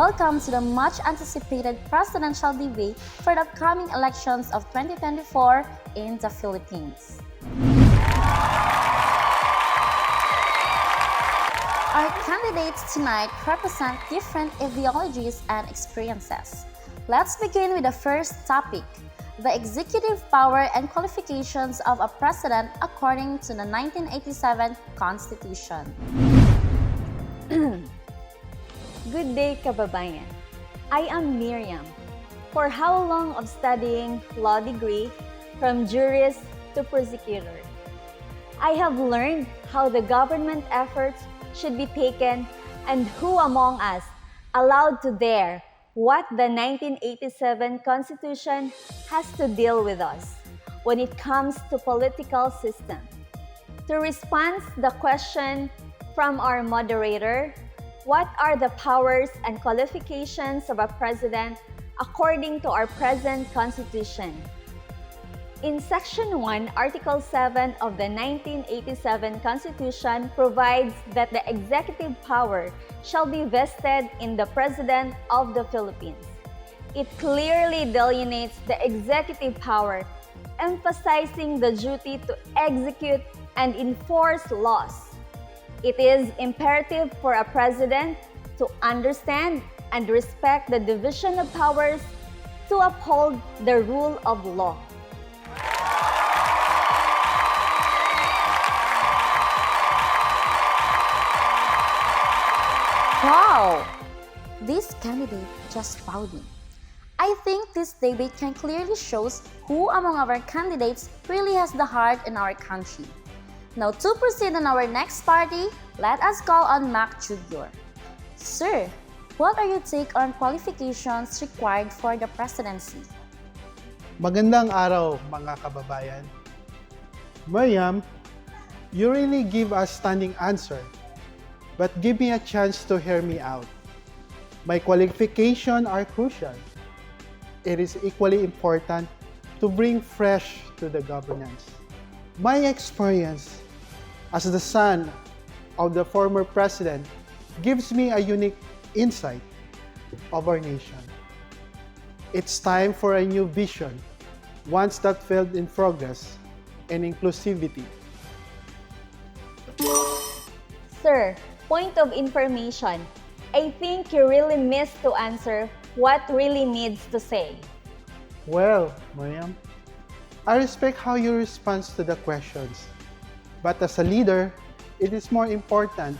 Welcome to the much-anticipated presidential debate for the upcoming elections of 2024 in the Philippines. Our candidates tonight represent different ideologies and experiences. Let's begin with the first topic, the executive power and qualifications of a president according to the 1987 Constitution. Good day, kababayan. I am Miriam. For how long of studying law degree from jurist to prosecutor, I have learned how the government efforts should be taken and who among us allowed to dare what the 1987 Constitution has to deal with us when it comes to political system. To respond the question from our moderator, what are the powers and qualifications of a president according to our present Constitution? In Section 1, Article 7 of the 1987 Constitution provides that the executive power shall be vested in the President of the Philippines. It clearly delineates the executive power, emphasizing the duty to execute and enforce laws. It is imperative for a president to understand and respect the division of powers to uphold the rule of law. Wow! This candidate just wowed me. I think this debate can clearly shows who among our candidates really has the heart in our country. Now to proceed on our next party, let us call on Mac Jr. Sir, what are your take on qualifications required for the presidency? Magandang araw mga kababayan. Miriam, you really give a stunning answer, but give me a chance to hear me out. My qualifications are crucial. It is equally important to bring fresh to the governance. My experience as the son of the former president gives me a unique insight of our nation. It's time for a new vision, one that filled in progress and inclusivity. Sir, point of information. I think you really missed to answer what really needs to say. Well, Miriam, I respect how you respond to the questions. But as a leader, it is more important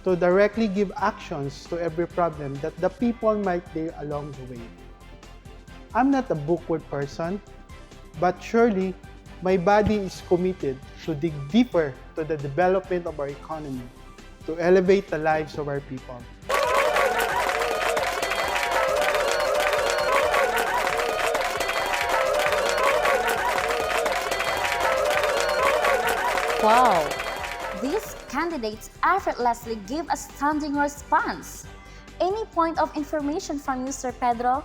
to directly give actions to every problem that the people might bear along the way. I'm not a bookworm person, but surely my body is committed to dig deeper to the development of our economy, to elevate the lives of our people. Wow! These candidates effortlessly give a standing response. Any point of information from you, Sir Pedro?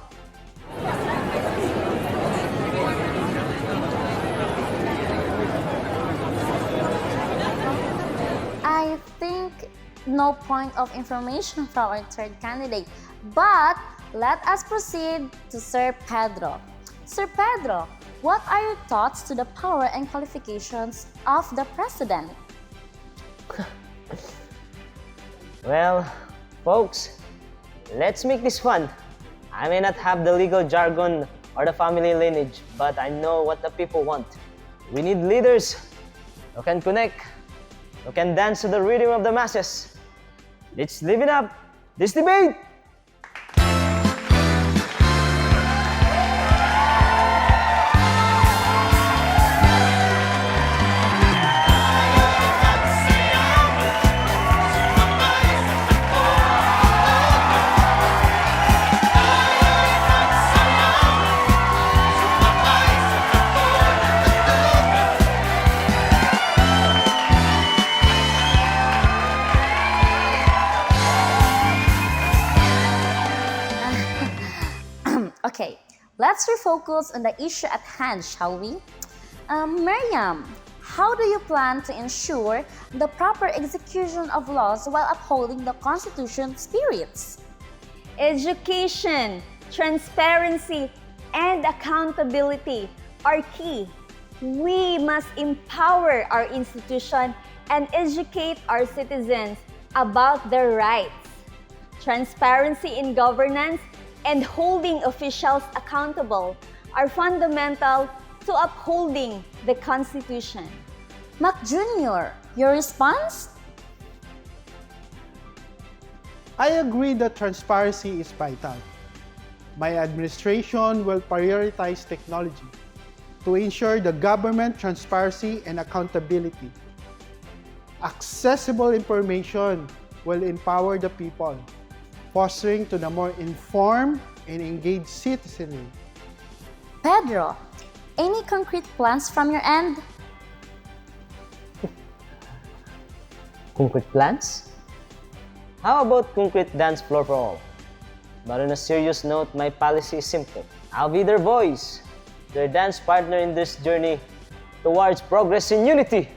I think no point of information from our third candidate, but let us proceed to Sir Pedro. Sir Pedro, what are your thoughts to the power and qualifications of the president? Well, folks, let's make this fun. I may not have the legal jargon or the family lineage, but I know what the people want. We need leaders who can connect, who can dance to the rhythm of the masses. Let's live it up, this debate! Okay, let's refocus on the issue at hand, shall we? Miriam, how do you plan to ensure the proper execution of laws while upholding the Constitution's spirits? Education, transparency, and accountability are key. We must empower our institution and educate our citizens about their rights. Transparency in governance and holding officials accountable are fundamental to upholding the Constitution. Mac Jr., your response? I agree that transparency is vital. My administration will prioritize technology to ensure the government transparency and accountability. Accessible information will empower the people, fostering to the more informed and engaged citizenry. Pedro, any concrete plans from your end? Concrete plans? How about concrete dance floor for all? But on a serious note, my policy is simple. I'll be their voice, their dance partner in this journey towards progress and unity.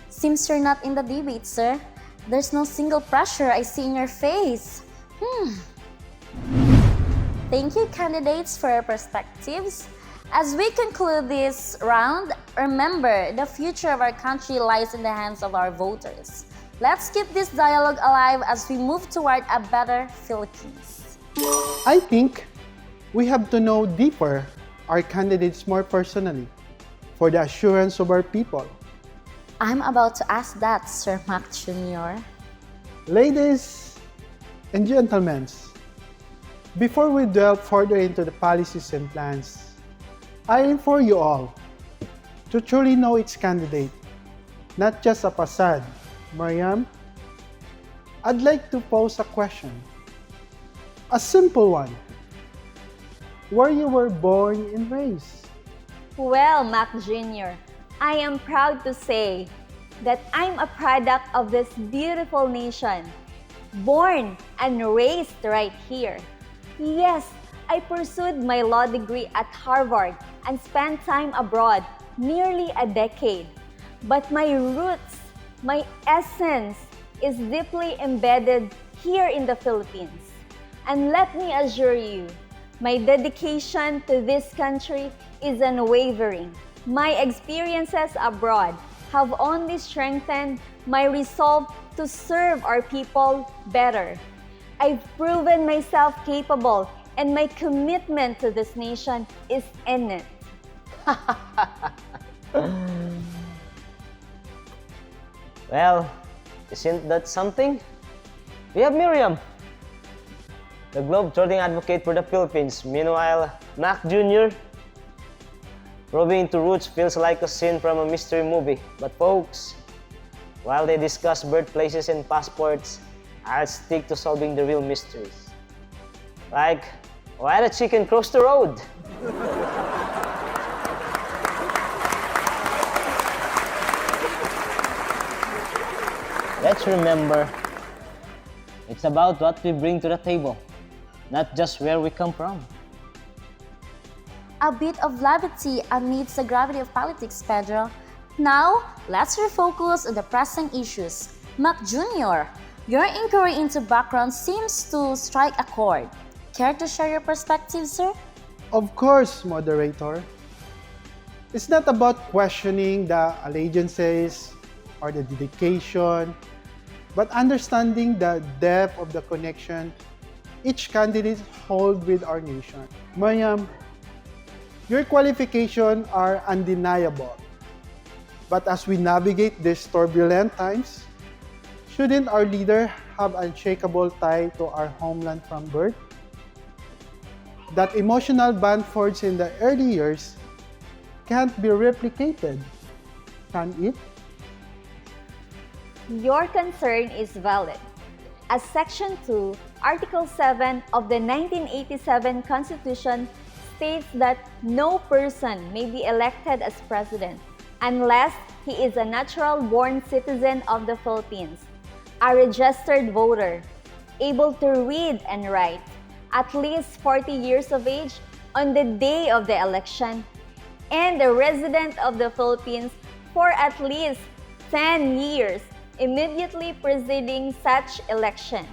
Seems you're not in the debate, sir. There's no single pressure I see in your face. Thank you, candidates, for your perspectives. As we conclude this round, remember, the future of our country lies in the hands of our voters. Let's keep this dialogue alive as we move toward a better Philippines. I think we have to know deeper our candidates more personally for the assurance of our people. I'm about to ask that, Sir Mac Jr. Ladies and gentlemen, before we delve further into the policies and plans, I implore you all to truly know its candidate, not just a facade. Mariam, I'd like to pose a question. A simple one. Where you were born and raised? Well, Mac Jr., I am proud to say that I'm a product of this beautiful nation, born and raised right here. Yes, I pursued my law degree at Harvard and spent time abroad, nearly a decade. But my roots, my essence, is deeply embedded here in the Philippines. And let me assure you, my dedication to this country is unwavering. My experiences abroad have only strengthened my resolve to serve our people better. I've proven myself capable, and my commitment to this nation is in it. Well, isn't that something? We have Miriam, the globe-trotting advocate for the Philippines. Meanwhile, Mac Jr., probing into roots feels like a scene from a mystery movie. But folks, while they discuss birthplaces and passports, I'll stick to solving the real mysteries. Like, why the chicken crossed the road? Let's remember, it's about what we bring to the table, not just where we come from. A bit of levity amidst the gravity of politics, Pedro. Now, let's refocus on the pressing issues. Mac Jr., your inquiry into background seems to strike a chord. Care to share your perspective, sir? Of course, moderator. It's not about questioning the allegiances or the dedication, but understanding the depth of the connection each candidate holds with our nation. Mariam, your qualifications are undeniable. But as we navigate these turbulent times, shouldn't our leader have unshakable tie to our homeland from birth? That emotional bond forged in the early years can't be replicated, can it? Your concern is valid. As Section 2, Article 7 of the 1987 Constitution states that no person may be elected as president unless he is a natural-born citizen of the Philippines, a registered voter, able to read and write, at least 40 years of age on the day of the election, and a resident of the Philippines for at least 10 years immediately preceding such election.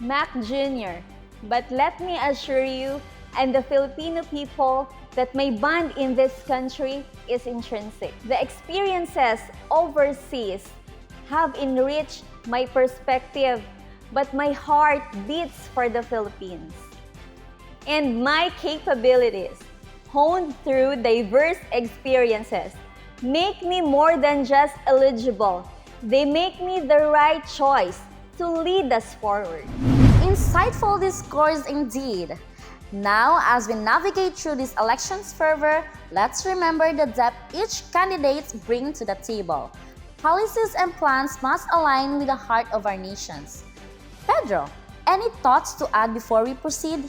Mac Jr., but let me assure you and the Filipino people that my bond in this country is intrinsic. The experiences overseas have enriched my perspective, but my heart beats for the Philippines. And my capabilities, honed through diverse experiences, make me more than just eligible. They make me the right choice to lead us forward. Insightful discourse indeed. Now, as we navigate through these elections fervor, let's remember the depth each candidate brings to the table. Policies and plans must align with the heart of our nations. Pedro, any thoughts to add before we proceed?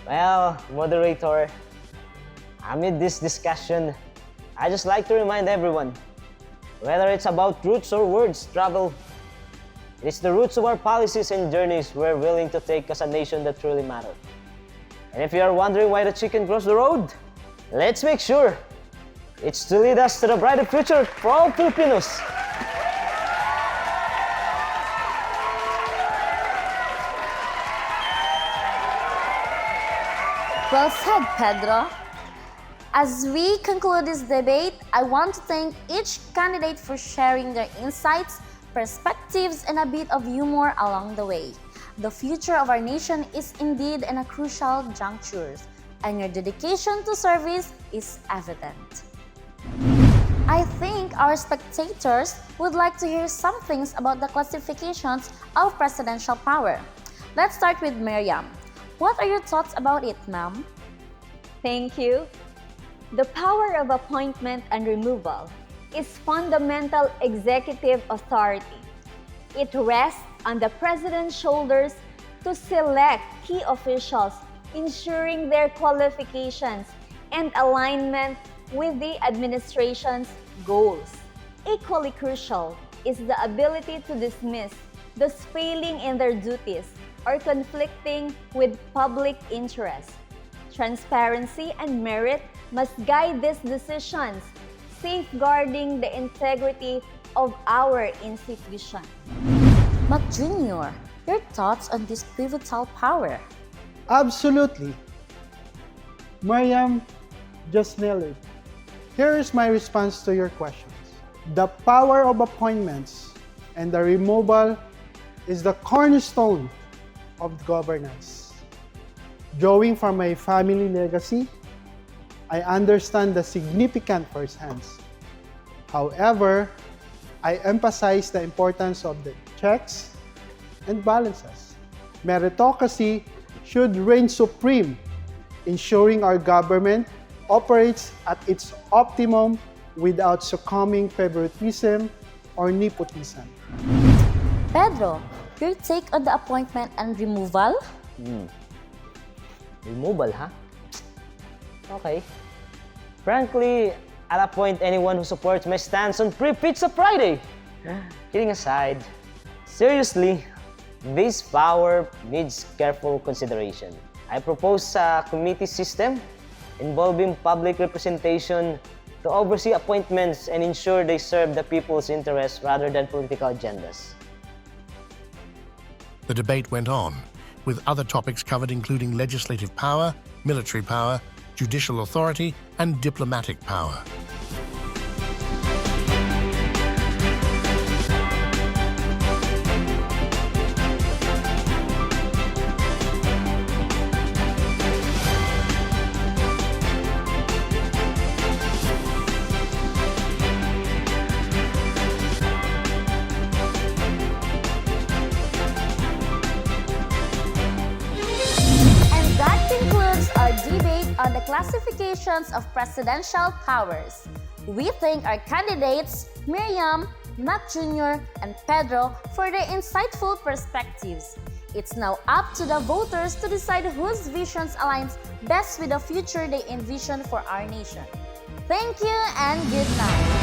Well, moderator, amid this discussion, I just like to remind everyone, whether it's about roots or words travel, it's the roots of our policies and journeys we're willing to take as a nation that truly matter. And if you are wondering why the chicken crossed the road, let's make sure it's to lead us to the brighter future for all Filipinos. Well said, Pedro. As we conclude this debate, I want to thank each candidate for sharing their insights, perspectives, and a bit of humor along the way. The future of our nation is indeed in a crucial juncture, and your dedication to service is evident. I think our spectators would like to hear some things about the classifications of presidential power. Let's start with Miriam. What are your thoughts about it, ma'am? Thank you. The power of appointment and removal is fundamental executive authority. It rests on the President's shoulders to select key officials, ensuring their qualifications and alignment with the administration's goals. Equally crucial is the ability to dismiss those failing in their duties or conflicting with public interest. Transparency and merit must guide these decisions, safeguarding the integrity of our institution. Mac Jr., your thoughts on this pivotal power? Absolutely. Mariam just nailed it. Here is my response to your questions. The power of appointments and the removal is the cornerstone of governance. Drawing from my family legacy, I understand the significant firsthand. However, I emphasize the importance of the checks and balances. Meritocracy should reign supreme, ensuring our government operates at its optimum without succumbing favoritism or nepotism. Pedro, your take on the appointment and removal? Removal, huh? Okay. Frankly, I'll appoint anyone who supports my stance on Pre-Pizza Friday. Kidding aside, seriously, this power needs careful consideration. I propose a committee system involving public representation to oversee appointments and ensure they serve the people's interests rather than political agendas. The debate went on, with other topics covered including legislative power, military power, judicial authority, and diplomatic power. On the classifications of presidential powers. We thank our candidates, Miriam, Mac Jr., and Pedro, for their insightful perspectives. It's now up to the voters to decide whose visions aligns best with the future they envision for our nation. Thank you and good night.